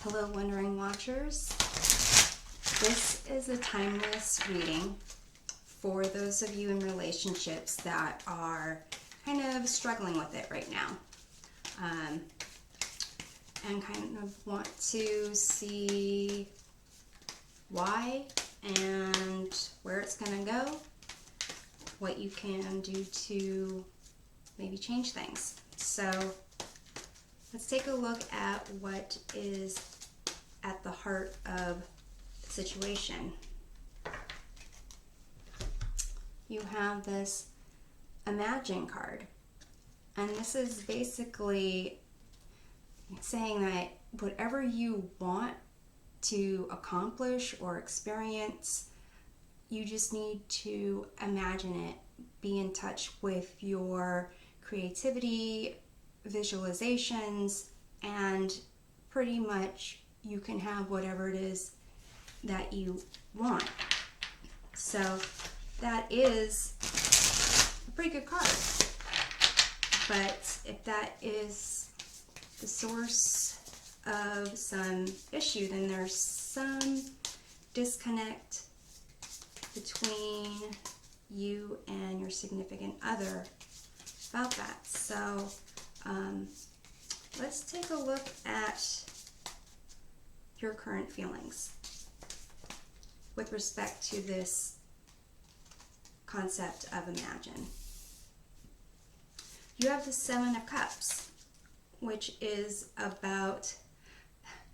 Hello, Wondering Watchers. This is a timeless reading for those of you in relationships that are kind of struggling with it right now, and kind of want to see why and where it's going to go, what you can do to maybe change things. So let's take a look at what is at the heart of the situation. You have this Imagine card, and this is basically saying that whatever you want to accomplish or experience, you just need to imagine it. Be in touch with your creativity, visualizations, and pretty much you can have whatever it is that you want. So that is a pretty good card. But if that is the source of some issue, then there's some disconnect between you and your significant other about that. So let's take a look at your current feelings with respect to this concept of imagine. You have the Seven of Cups, which is about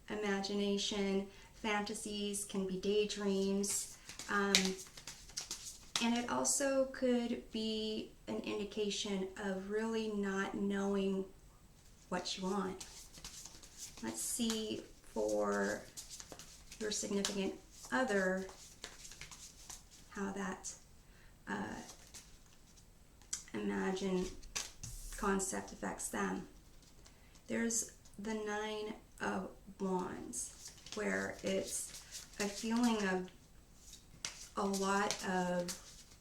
imagination, fantasies, can be daydreams, and it also could be an indication of really not knowing what you want. Let's see for your significant other how that imagine concept affects them. There's the Nine of Wands, where it's a feeling of a lot of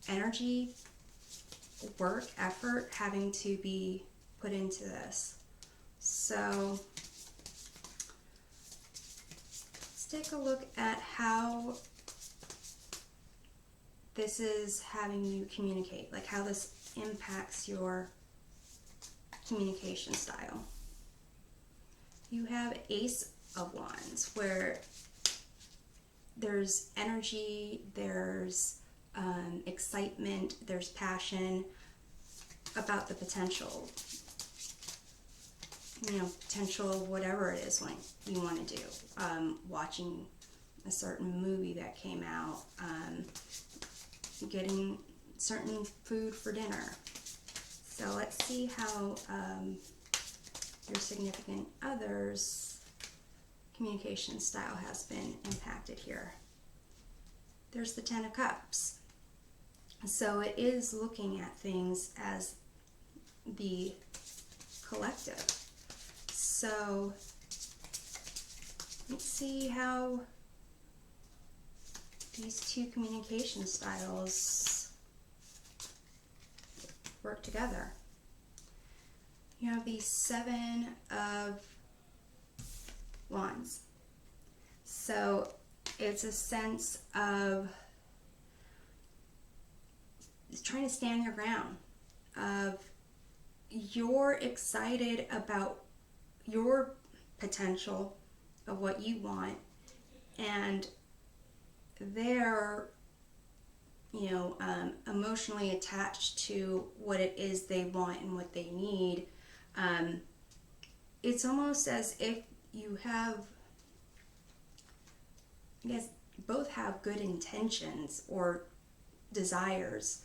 energy, work, effort having to be put into this. So let's take a look at how this is having you communicate, like how this impacts your communication style. You have Ace of Wands, where there's energy, there's excitement, there's passion about the potential, potential of whatever it is when you want to do. Watching a certain movie that came out, getting certain food for dinner. So let's see how your significant other's communication style has been impacted here. There's the Ten of Cups. So it is looking at things as the collective. So let's see how these two communication styles work together. You have the Seven of Wands. So it's a sense of trying to stand your ground, of you're excited about your potential of what you want, and they're emotionally attached to what it is they want and what they need. It's almost as if you have, I guess, both have good intentions or desires,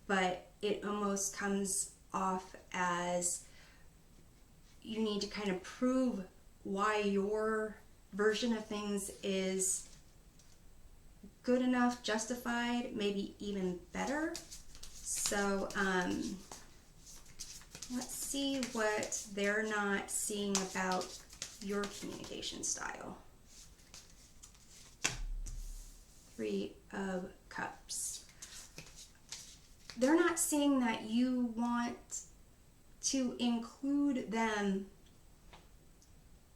but it almost comes off as you need to kind of prove why your version of things is good enough, justified, maybe even better. So let's see what they're not seeing about your communication style. Three of Cups. They're not seeing that you want to include them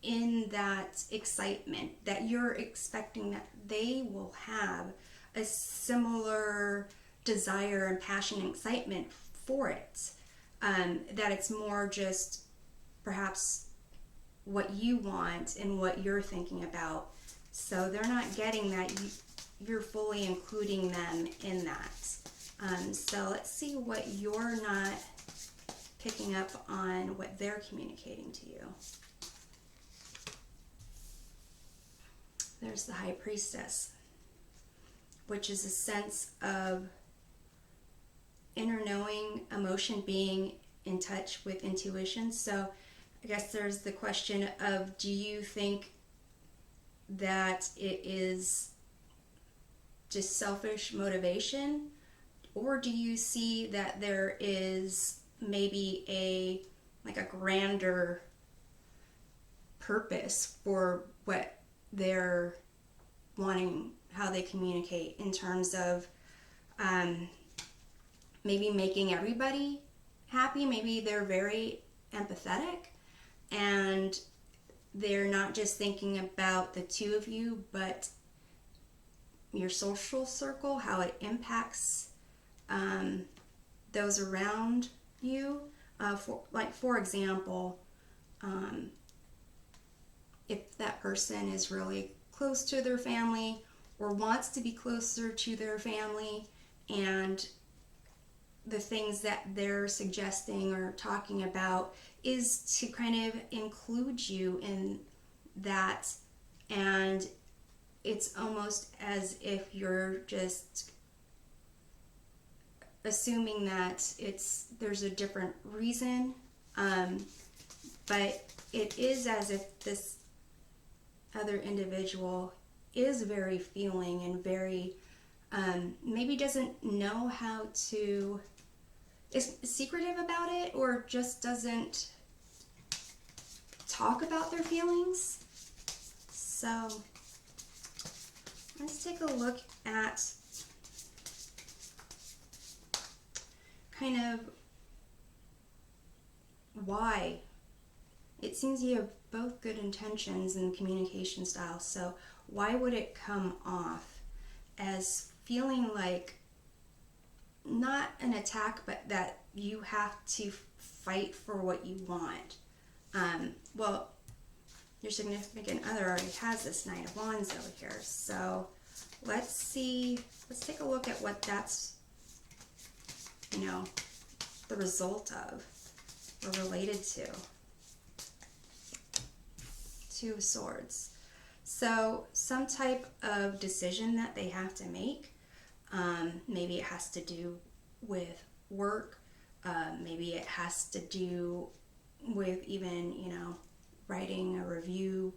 in that excitement, that you're expecting that they will have a similar desire and passion and excitement for it. That it's more just perhaps what you want and what you're thinking about. So they're not getting that you're fully including them in that. So let's see what you're not picking up on, what they're communicating to you. There's the High Priestess, which is a sense of inner knowing, emotion, being in touch with intuition. So I guess there's the question of, do you think that it is just selfish motivation, or do you see that there is maybe a grander purpose for what they're wanting, how they communicate, in terms of maybe making everybody happy? Maybe they're very empathetic and they're not just thinking about the two of you, but your social circle, how it impacts those around you. For example, if that person is really close to their family or wants to be closer to their family, and the things that they're suggesting or talking about is to kind of include you in that, and it's almost as if you're just assuming that there's a different reason, but it is as if this other individual is very feeling and very maybe doesn't know how to, is secretive about it, or just doesn't talk about their feelings. So let's take a look at kind of why. It seems you have both good intentions and communication styles, so why would it come off as feeling like not an attack, but that you have to fight for what you want? Well, your significant other already has this Knight of Wands over here, so let's take a look at what that's, the result of or related to. Two of Swords. So some type of decision that they have to make. Maybe it has to do with work. Maybe it has to do with even, writing a review,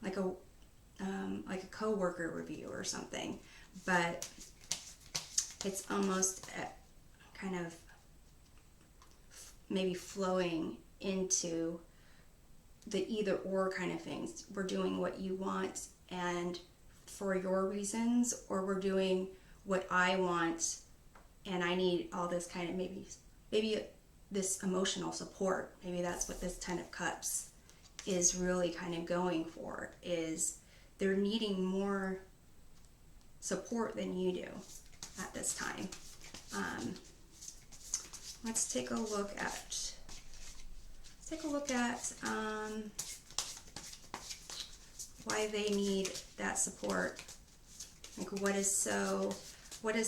like a coworker review or something. But it's almost kind of maybe flowing into the either or kind of things. We're doing what you want and for your reasons, or we're doing what I want and I need all this kind of maybe this emotional support. Maybe that's what this Ten of Cups is really kind of going for, is they're needing more support than you do at this time. Let's take a look at why they need that support. Like, what is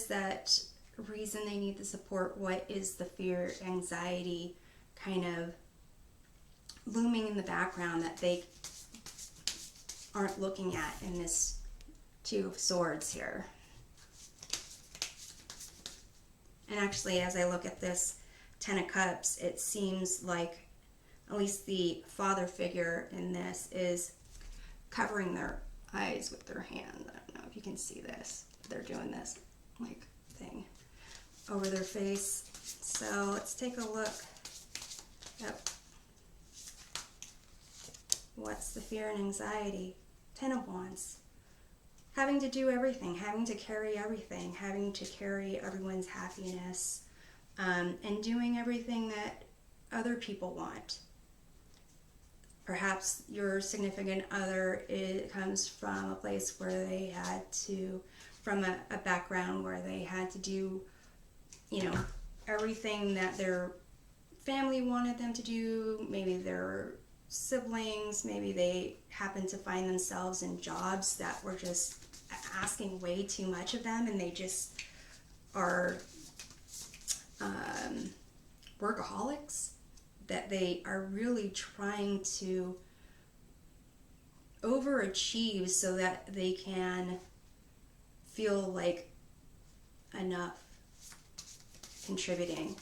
that reason they need the support? What is the fear, anxiety kind of looming in the background that they aren't looking at in this Two of Swords here? And actually, as I look at this Ten of Cups, it seems like at least the father figure in this is covering their eyes with their hand. I don't know if you can see this. They're doing this thing over their face. So let's take a look at what's the fear and anxiety. Ten of Wands. Having to do everything, having to carry everything, having to carry everyone's happiness, and doing everything that other people want. perhaps your significant other, it comes from a place where they had to, from a background where they had to do, you know, everything that their family wanted them to do. Maybe their siblings, maybe they happened to find themselves in jobs that were just asking way too much of them, and they just are workaholics, that they are really trying to overachieve so that they can feel like enough contributing,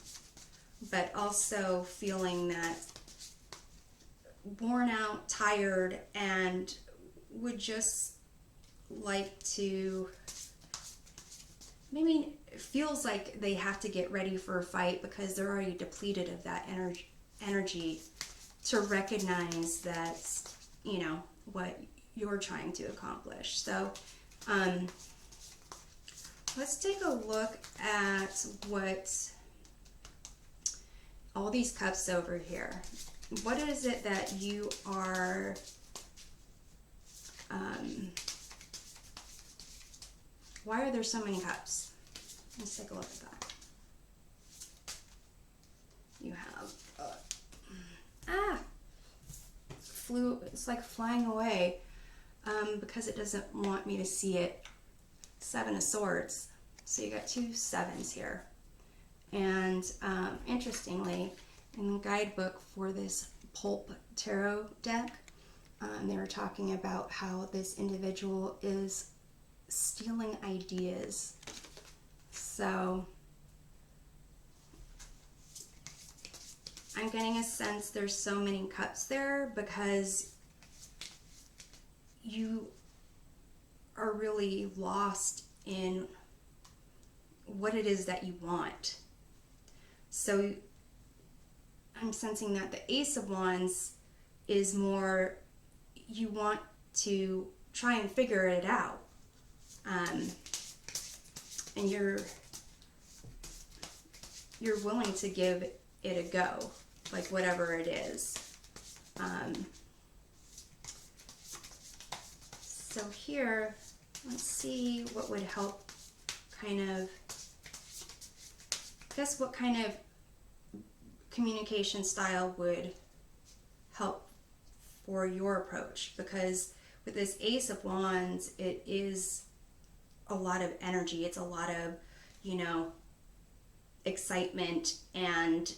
but also feeling that worn out, tired, and would just like to, maybe it feels like they have to get ready for a fight because they're already depleted of that energy to recognize that, you know, what you're trying to accomplish. So let's take a look at what all these cups over here. What is it that you are why are there so many cups? Let's take a look at that. You have it's like flying away because it doesn't want me to see it. 7 of Swords. So you got 2 sevens here. And interestingly, in the guidebook for this Pulp Tarot deck, they were talking about how this individual is stealing ideas. So I'm getting a sense there's so many cups there because you are really lost in what it is that you want. So I'm sensing that the Ace of Wands is more, you want to try and figure it out. And you're willing to give it a go, like whatever it is. So here, let's see what would help kind of, guess what kind of communication style would help for your approach, because with this Ace of Wands, it is a lot of energy. It's a lot of, you know, excitement, and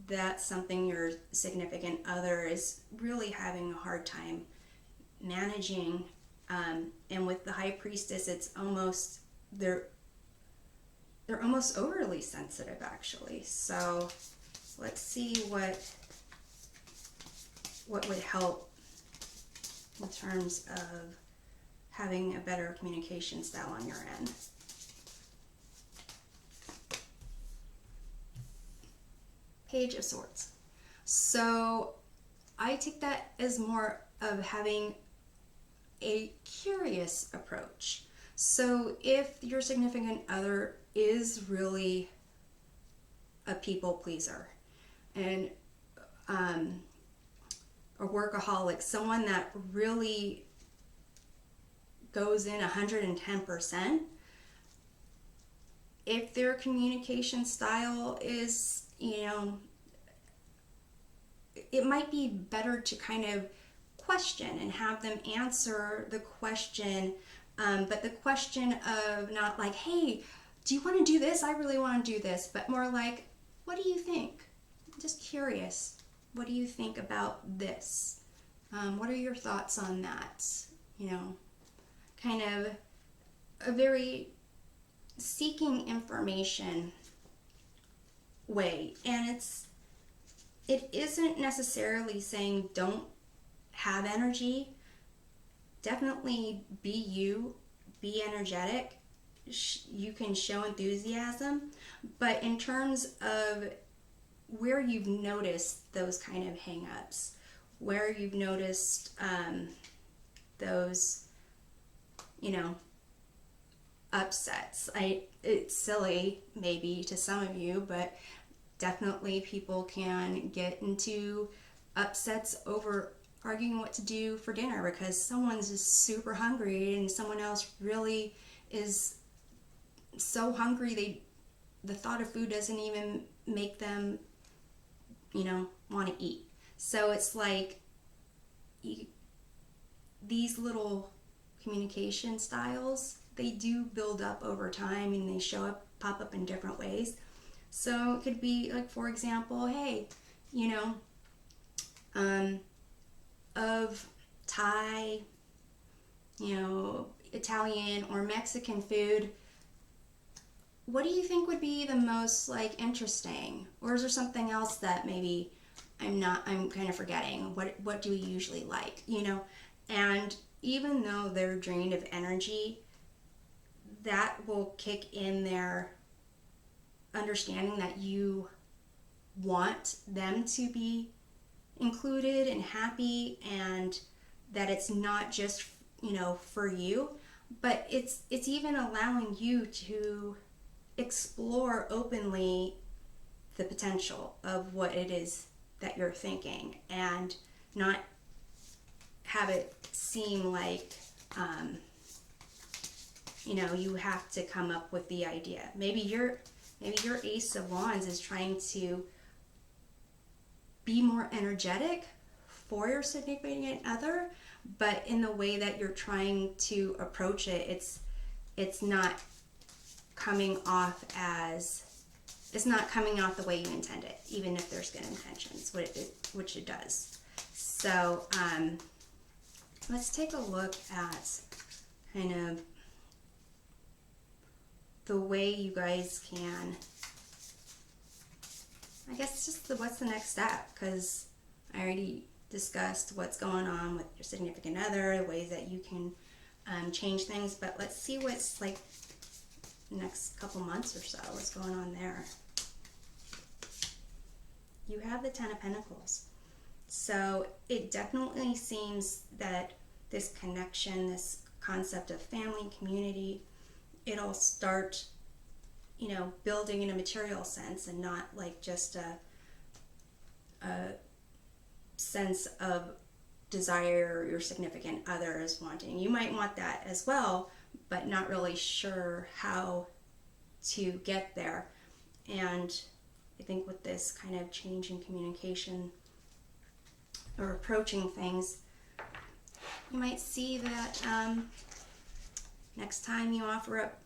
that's something your significant other is really having a hard time managing. And with the High Priestess, it's almost, they're almost overly sensitive, actually. So let's see what would help in terms of having a better communication style on your end. Page of Swords. So I take that as more of having a curious approach. So if your significant other is really a people pleaser and a workaholic, someone that really goes in 110%, if their communication style is, you know, it might be better to kind of question and have them answer the question, but the question of not like, hey, do you want to do this? I really want to do this, but more like, what do you think? I'm just curious. What do you think about this? What are your thoughts on that? You know, kind of a very seeking information way. And it isn't necessarily saying don't have energy. Definitely be you, be energetic. You can show enthusiasm, but in terms of where you've noticed those kind of hang-ups, where you've noticed those, you know, upsets. It's silly maybe to some of you, but definitely people can get into upsets over arguing what to do for dinner because someone's just super hungry and someone else really is so hungry the thought of food doesn't even make them, want to eat. So it's like these little communication styles, they do build up over time and they pop up in different ways. So it could be like, for example, hey, of Thai, Italian or Mexican food, what do you think would be the most like interesting? Or is there something else that maybe I'm kind of forgetting? What do we usually like? And even though they're drained of energy, that will kick in their understanding that you want them to be included and happy, and that it's not just for you, but it's even allowing you to explore openly the potential of what it is that you're thinking, and not have it seem like you have to come up with the idea. Maybe your Ace of Wands is trying to be more energetic for your significant other, but in the way that you're trying to approach it, it's not coming off the way you intend it, even if there's good intentions, which it does. So let's take a look at kind of the way you guys can, I guess, just what's the next step, because I already discussed what's going on with your significant other, ways that you can change things, but let's see what's like next couple months or so, what's going on there. You have the Ten of Pentacles. So it definitely seems that this connection, this concept of family, community, it'll start, building in a material sense and not like just a sense of desire your significant other is wanting. You might want that as well, but not really sure how to get there. And I think with this kind of change in communication or approaching things, you might see that next time you offer up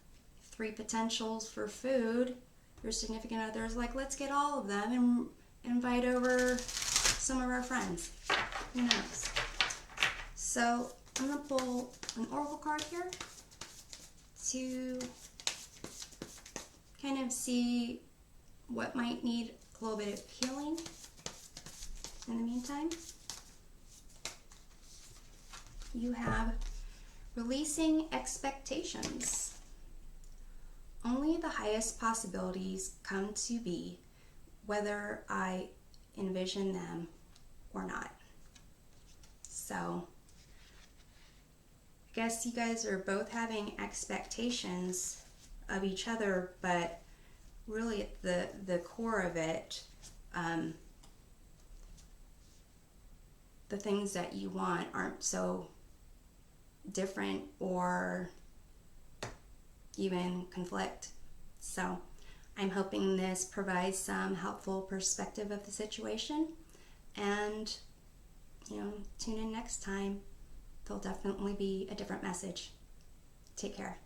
3 potentials for food, your significant other is like, let's get all of them and invite over some of our friends. Who knows? So I'm going to pull an oracle card here to kind of see what might need a little bit of healing in the meantime. You have releasing expectations. Only the highest possibilities come to be, whether I envision them or not. So I guess you guys are both having expectations of each other, but really at the core of it, the things that you want aren't so different or even conflict. So I'm hoping this provides some helpful perspective of the situation, and tune in next time. There'll definitely be a different message. Take care.